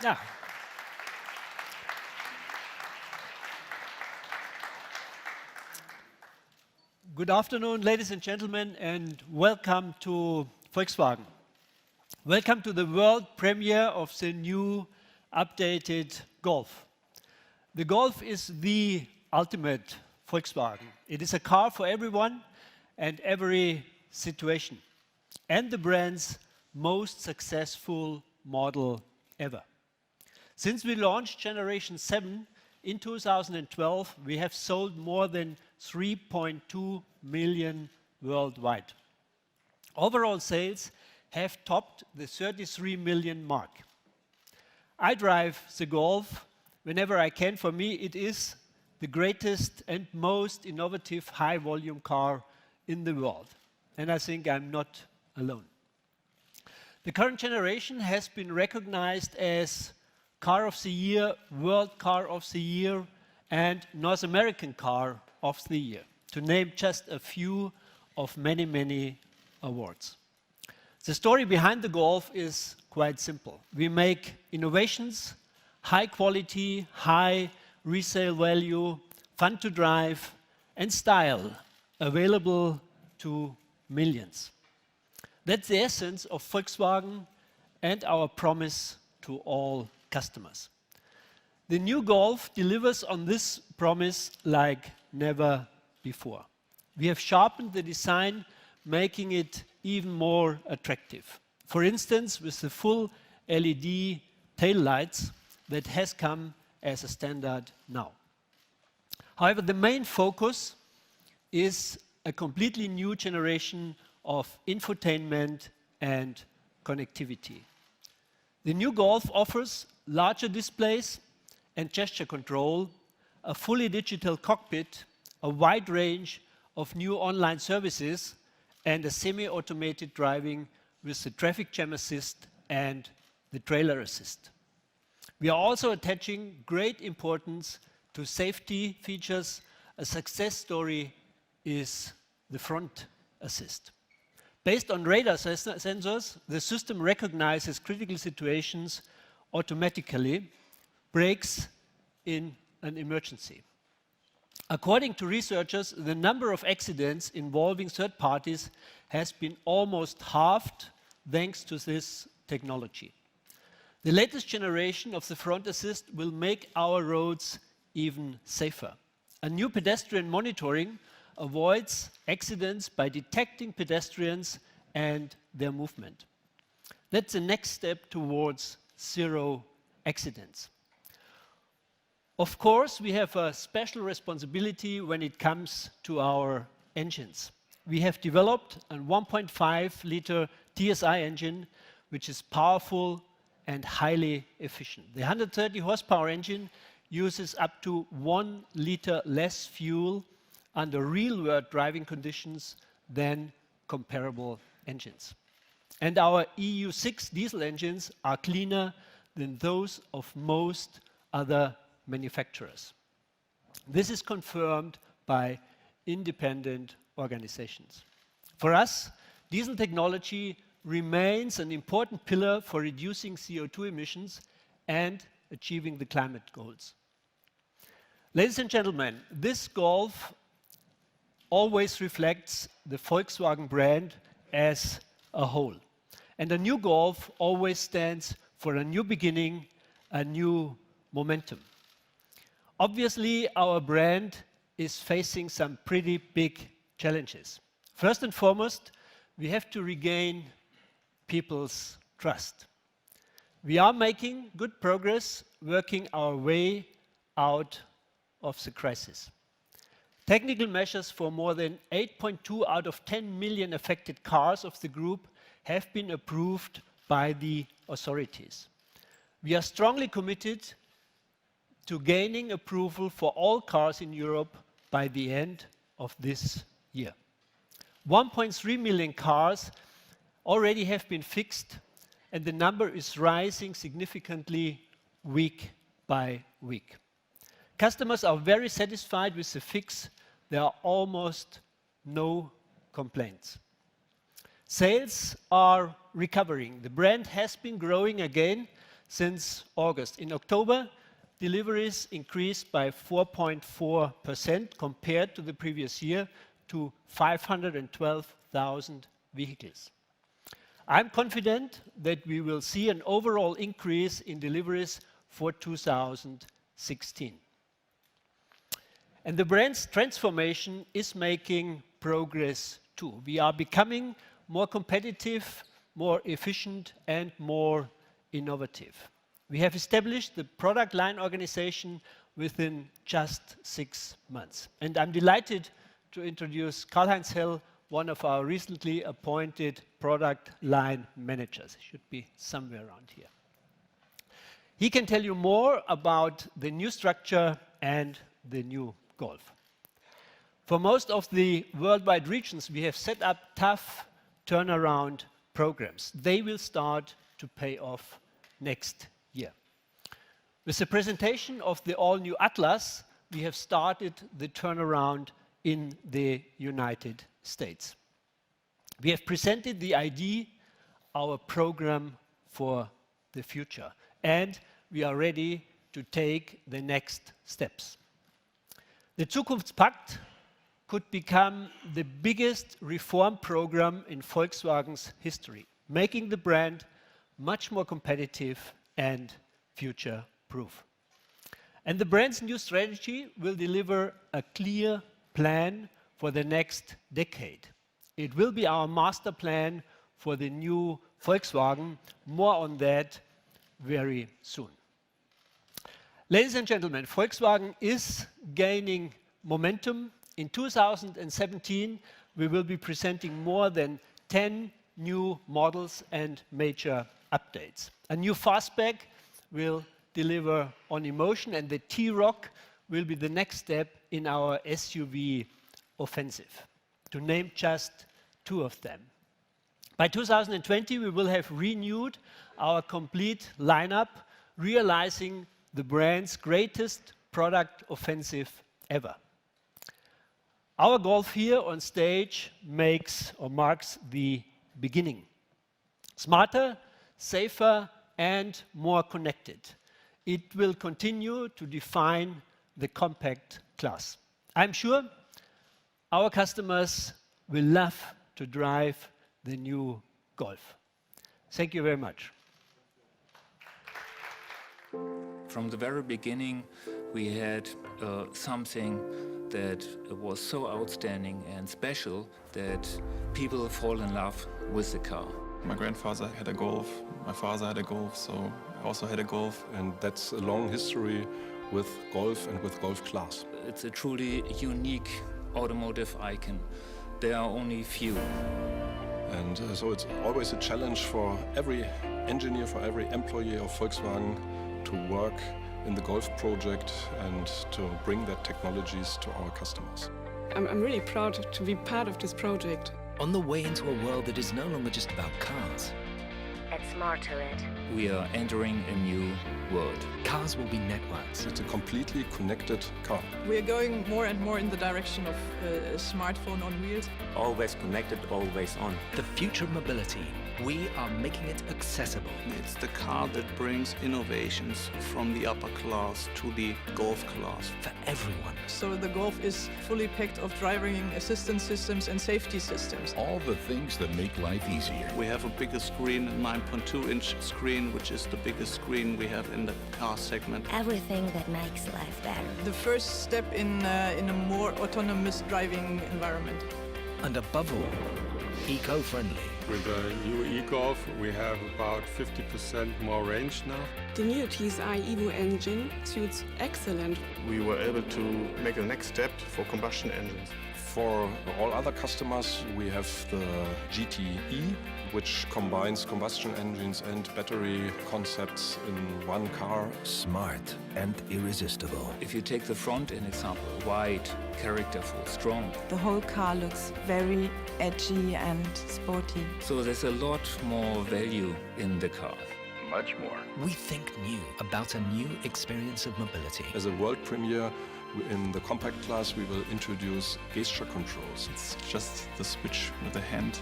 Yeah. Good afternoon, ladies and gentlemen, and welcome to Volkswagen. Welcome to the world premiere of the new updated Golf. The Golf is the ultimate Volkswagen. It is a car for everyone and every situation, and the brand's most successful model ever. Since we launched Generation 7 in 2012, we have sold more than 3.2 million worldwide. Overall sales have topped the 33 million mark. I drive the Golf whenever I can. For me, it is the greatest and most innovative high-volume car in the world. And I think I'm not alone. The current generation has been recognized as Car of the Year, World Car of the Year, and North American Car of the Year, to name just a few of many, many awards. The story behind the Golf is quite simple. We make innovations, high quality, high resale value, fun to drive, and style available to millions. That's the essence of Volkswagen and our promise to all customers. The new Golf delivers on this promise like never before. We have sharpened the design, making it even more attractive. For instance, with the full LED tail lights that has come as a standard now. However, the main focus is a completely new generation of infotainment and connectivity. The new Golf offers larger displays and gesture control, a fully digital cockpit, a wide range of new online services, and a semi-automated driving with the traffic jam assist and the trailer assist. We are also attaching great importance to safety features. A success story is the front assist. Based on radar sensors, the system recognizes critical situations automatically, brakes in an emergency. According to researchers, the number of accidents involving third parties has been almost halved thanks to this technology. The latest generation of the front assist will make our roads even safer. A new pedestrian monitoring avoids accidents by detecting pedestrians and their movement. That's the next step towards zero accidents. Of course, we have a special responsibility when it comes to our engines. We have developed a 1.5-liter TSI engine, which is powerful and highly efficient. The 130 horsepower engine uses up to 1 liter less fuel under real-world driving conditions than comparable engines. And our EU6 diesel engines are cleaner than those of most other manufacturers. This is confirmed by independent organizations. For us, diesel technology remains an important pillar for reducing CO2 emissions and achieving the climate goals. Ladies and gentlemen, this Golf always reflects the Volkswagen brand as a whole. And a new Golf always stands for a new beginning, a new momentum. Obviously, our brand is facing some pretty big challenges. First and foremost, we have to regain people's trust. We are making good progress working our way out of the crisis. Technical measures for more than 8.2 out of 10 million affected cars of the group have been approved by the authorities. We are strongly committed to gaining approval for all cars in Europe by the end of this year. 1.3 million cars already have been fixed, and the number is rising significantly week by week. Customers are very satisfied with the fix. There are almost no complaints. Sales are recovering. The brand has been growing again since August. In October, deliveries increased by 4.4% compared to the previous year to 512,000 vehicles. I'm confident that we will see an overall increase in deliveries for 2016. And the brand's transformation is making progress too. We are becoming more competitive, more efficient, and more innovative. We have established the product line organization within just 6 months. And I'm delighted to introduce Karl-Heinz Hell, one of our recently appointed product line managers. He should be somewhere around here. He can tell you more about the new structure and the new Golf. For most of the worldwide regions, we have set up tough turnaround programs. They will start to pay off next year. With the presentation of the all-new Atlas, we have started the turnaround in the United States. We have presented the ID, our program for the future, and we are ready to take the next steps. The Zukunftspakt could become the biggest reform program in Volkswagen's history, making the brand much more competitive and future-proof. And the brand's new strategy will deliver a clear plan for the next decade. It will be our master plan for the new Volkswagen. More on that very soon. Ladies and gentlemen, Volkswagen is gaining momentum. In 2017, we will be presenting more than 10 new models and major updates. A new fastback will deliver on emotion, and the T-Roc will be the next step in our SUV offensive, to name just 2 of them. By 2020, we will have renewed our complete lineup, realizing the brand's greatest product offensive ever. Our Golf here on stage marks the beginning. Smarter, safer, and more connected. It will continue to define the compact class. I'm sure our customers will love to drive the new Golf. Thank you very much. From the very beginning, we had something that was so outstanding and special that people fall in love with the car. My grandfather had a Golf, my father had a Golf, so I also had a Golf. And that's a long history with Golf and with Golf class. It's a truly unique automotive icon. There are only few. And so it's always a challenge for every engineer, for every employee of Volkswagen to work in the Golf project and to bring that technologies to our customers. I'm really proud to be part of this project. On the way into a world that is no longer just about cars. Add smart to it. We are entering a new world. Cars will be networks. It's a completely connected car. We are going more and more in the direction of a smartphone on wheels. Always connected, always on. The future of mobility. We are making it accessible. It's the car that brings innovations from the upper class to the Golf class. For everyone. So the Golf is fully packed of driving assistance systems and safety systems. All the things that make life easier. We have a bigger screen, a 9.2-inch screen, which is the biggest screen we have in the car segment. Everything that makes life better. The first step in a more autonomous driving environment. And above all, eco-friendly. With the new e-Golf, we have about 50% more range now. The new TSI Evo engine suits excellent. We were able to make a next step for combustion engines. For all other customers, we have the GTE, which combines combustion engines and battery concepts in one car. Smart and irresistible. If you take the front in example, wide, characterful, strong. The whole car looks very edgy and sporty. So there's a lot more value in the car. Much more. We think new about a new experience of mobility. As a world premiere, in the compact class, we will introduce gesture controls. It's just the switch with a hand.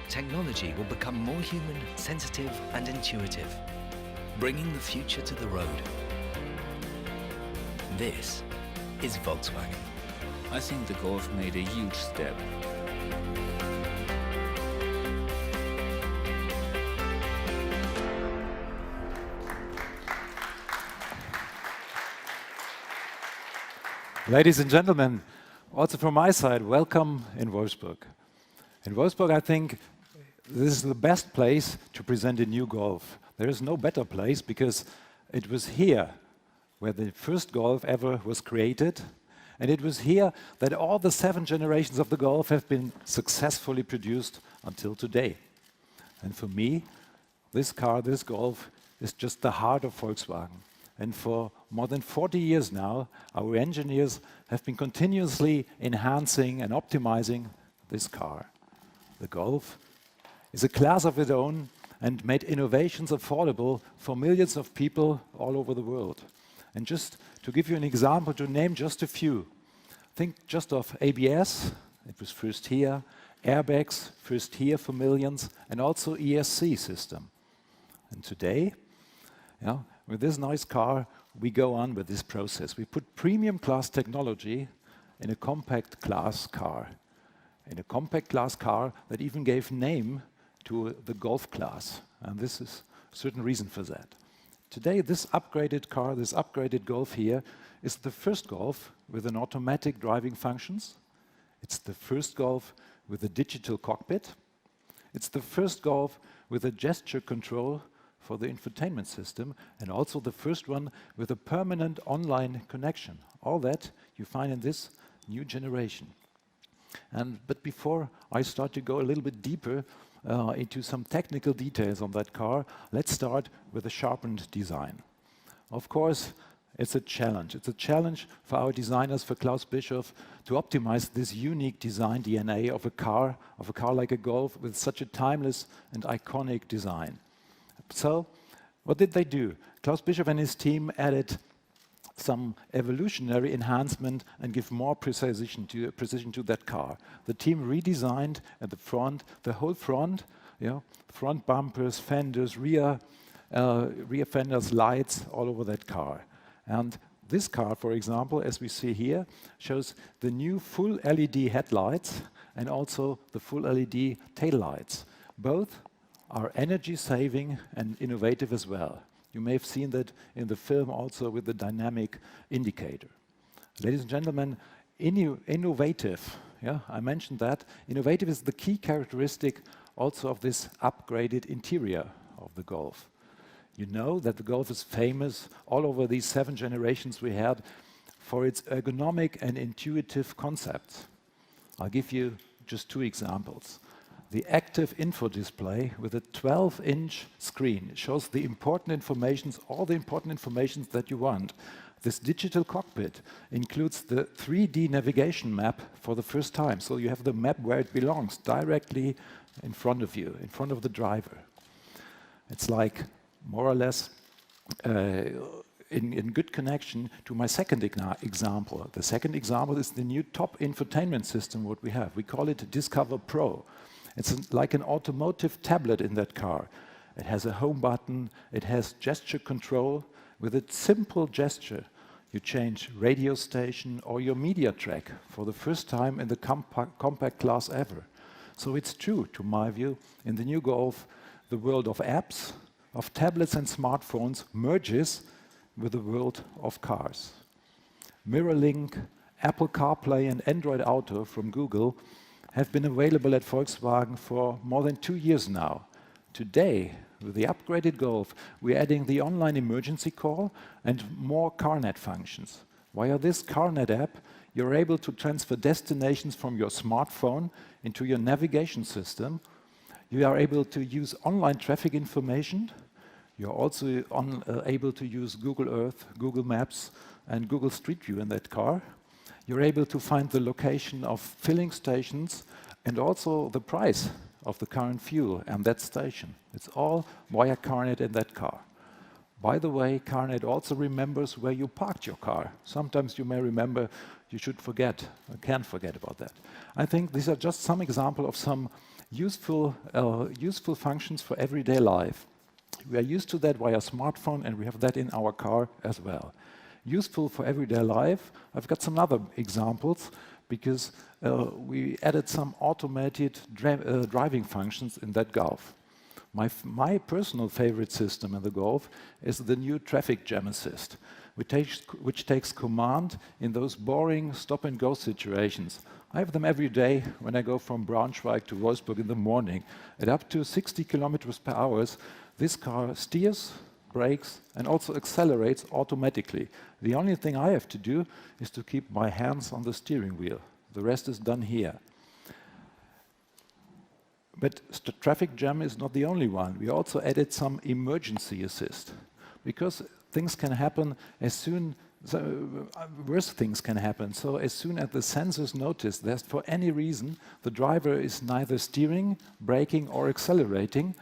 Technology will become more human, sensitive, and intuitive. bringing the future to the road. This is Volkswagen. I think the Golf made a huge step. Ladies and gentlemen, also from my side, welcome in Wolfsburg. In Wolfsburg, I think this is the best place to present a new Golf. There is no better place because it was here where the first Golf ever was created, and it was here that all the 7 generations of the Golf have been successfully produced until today. And for me, this car, this Golf, is just the heart of Volkswagen. And for more than 40 years now, our engineers have been continuously enhancing and optimizing this car. The Golf is a class of its own and made innovations affordable for millions of people all over the world. And just to give you an example, to name just a few, think just of ABS, it was first here, airbags, first here for millions, and also ESC system. And today, with this nice car, we go on with this process. We put premium class technology in a compact class car. In a compact class car that even gave name to the Golf class. And this is a certain reason for that. Today, this upgraded car, this upgraded Golf here, is the first Golf with an automatic driving functions. It's the first Golf with a digital cockpit. It's the first Golf with a gesture control for the infotainment system, and also the first one with a permanent online connection. All that you find in this new generation. But before I start to go a little bit deeper into some technical details on that car, let's start with a sharpened design. Of course, it's a challenge. It's a challenge for our designers, for Klaus Bischoff, to optimize this unique design DNA of a car like a Golf with such a timeless and iconic design. So, what did they do? Klaus Bischoff and his team added some evolutionary enhancement and give more precision to that car. The team redesigned at the front, the whole front, front bumpers, fenders, rear fenders, lights, all over that car. And this car, for example, as we see here, shows the new full LED headlights and also the full LED taillights. Both are energy saving and innovative as well. You may have seen that in the film also with the dynamic indicator. Ladies and gentlemen, innovative, I mentioned that. Innovative is the key characteristic also of this upgraded interior of the Golf. You know that the Golf is famous all over these 7 generations we had for its ergonomic and intuitive concepts. I'll give you just 2 examples. The active info display with a 12-inch screen shows the important information, all the important information that you want. This digital cockpit includes the 3D navigation map for the first time. So you have the map where it belongs, directly in front of you, in front of the driver. It's like more or less in good connection to my second example. The second example is the new top infotainment system what we have. We call it Discover Pro. It's like an automotive tablet in that car. It has a home button, it has gesture control. With a simple gesture, you change radio station or your media track for the first time in the compact class ever. So it's true, to my view, in the new Golf, the world of apps, of tablets and smartphones merges with the world of cars. MirrorLink, Apple CarPlay and Android Auto from Google have been available at Volkswagen for more than 2 years now. Today, with the upgraded Golf, we're adding the online emergency call and more CarNet functions. Via this CarNet app, you're able to transfer destinations from your smartphone into your navigation system. You are able to use online traffic information. You're also able to use Google Earth, Google Maps, and Google Street View in that car. You're able to find the location of filling stations and also the price of the current fuel and that station. It's all via CarNet in that car. By the way, CarNet also remembers where you parked your car. Sometimes you may remember, you should forget, or can't forget about that. I think these are just some examples of some useful functions for everyday life. We are used to that via smartphone, and we have that in our car as well. Useful for everyday life. I've got some other examples because we added some automated driving functions in that Golf. My personal favorite system in the Golf is the new traffic jam assist, which takes command in those boring stop-and-go situations. I have them every day when I go from Braunschweig to Wolfsburg in the morning. At up to 60 kilometers per hour, this car steers, brakes, and also accelerates automatically. The only thing I have to do is to keep my hands on the steering wheel. The rest is done here. But traffic jam is not the only one. We also added some emergency assist, because things can happen as soon, worse things can happen. So as soon as the sensors notice that for any reason the driver is neither steering, braking, or accelerating,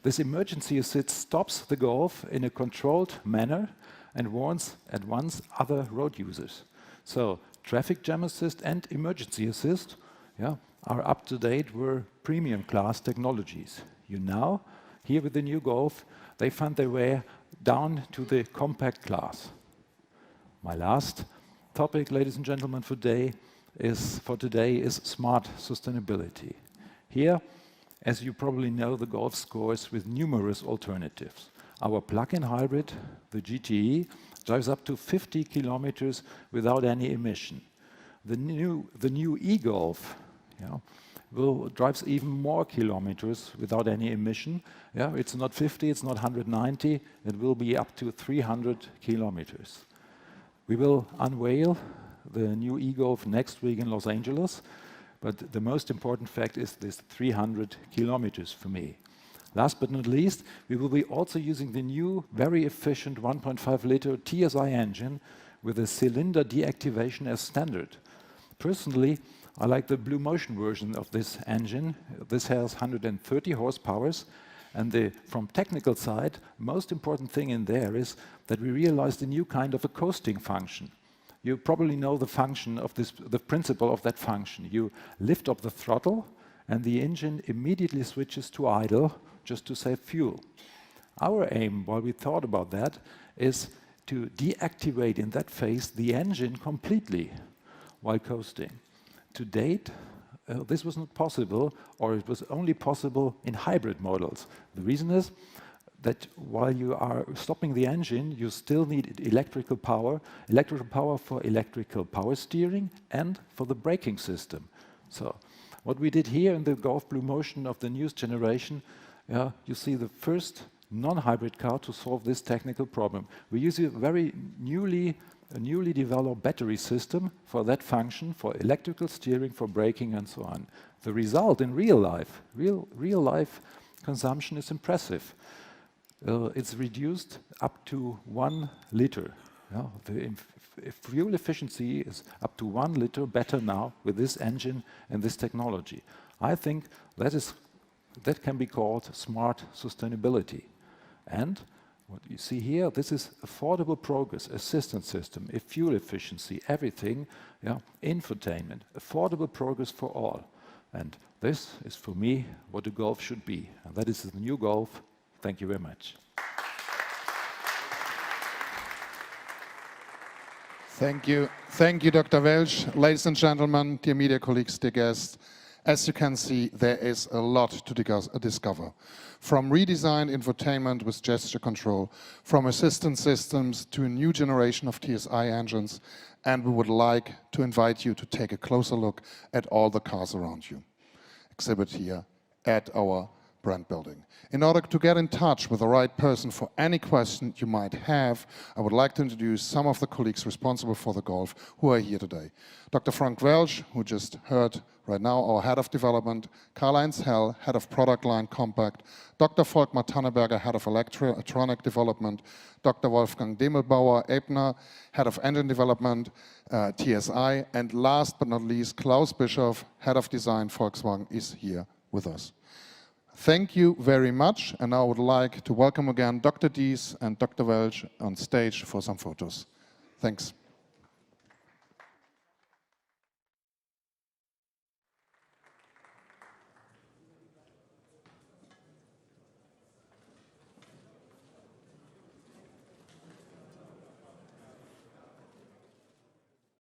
this emergency assist stops the Golf in a controlled manner and warns at once other road users. So traffic jam assist and emergency assist, are up to date, were premium class technologies. Now, here with the new Golf, they found their way down to the compact class. My last topic, ladies and gentlemen, for today is smart sustainability. Here, as you probably know, the Golf scores with numerous alternatives. Our plug-in hybrid, the GTE, drives up to 50 kilometers without any emission. The new e-Golf drives even more kilometers without any emission. It's not 50, it's not 190, it will be up to 300 kilometers. We will unveil the new e-Golf next week in Los Angeles, but the most important fact is this 300 kilometers for me. Last but not least, we will be also using the new, very efficient 1.5-liter TSI engine with a cylinder deactivation as standard. Personally, I like the Blue Motion version of this engine. This has 130 horsepower, and from technical side, most important thing in there is that we realized a new kind of a coasting function. You probably know the function of this, the principle of that function. You lift up the throttle, and the engine immediately switches to idle, just to save fuel. Our aim, while we thought about that, is to deactivate in that phase the engine completely while coasting. To date, this was not possible, or it was only possible in hybrid models. The reason is that while you are stopping the engine, you still need electrical power for electrical power steering and for the braking system. So what we did here in the Golf Blue Motion of the newest generation, you see the first non-hybrid car to solve this technical problem. We use a very newly developed battery system for that function, for electrical steering, for braking, and so on. The result in real life consumption is impressive. It's reduced up to 1 liter. The fuel efficiency is up to 1 liter better now with this engine and this technology. I think that can be called smart sustainability. And what you see here, this is affordable progress, assistance system, fuel efficiency, everything, infotainment, affordable progress for all. And this is, for me, what a Golf should be. And that is the new Golf. Thank you very much. Thank you. Thank you, Dr. Welsch. Ladies and gentlemen, dear media colleagues, dear guests, as you can see, there is a lot to discover. From redesigned infotainment with gesture control, from assistance systems to a new generation of TSI engines, and we would like to invite you to take a closer look at all the cars around you. Exhibit here at our brand building. In order to get in touch with the right person for any question you might have, I would like to introduce some of the colleagues responsible for the Golf who are here today. Dr. Frank Welsch, who just heard right now, our Head of Development, Karl-Heinz Hell, Head of Product Line Compact, Dr. Volkmar Tanneberger, Head of Electronic Development, Dr. Wolfgang Demelbauer-Ebner, Head of Engine Development, TSI, and last but not least, Klaus Bischoff, Head of Design, Volkswagen, is here with us. Thank you very much, and I would like to welcome again Dr. Diess and Dr. Welsch on stage for some photos. Thanks.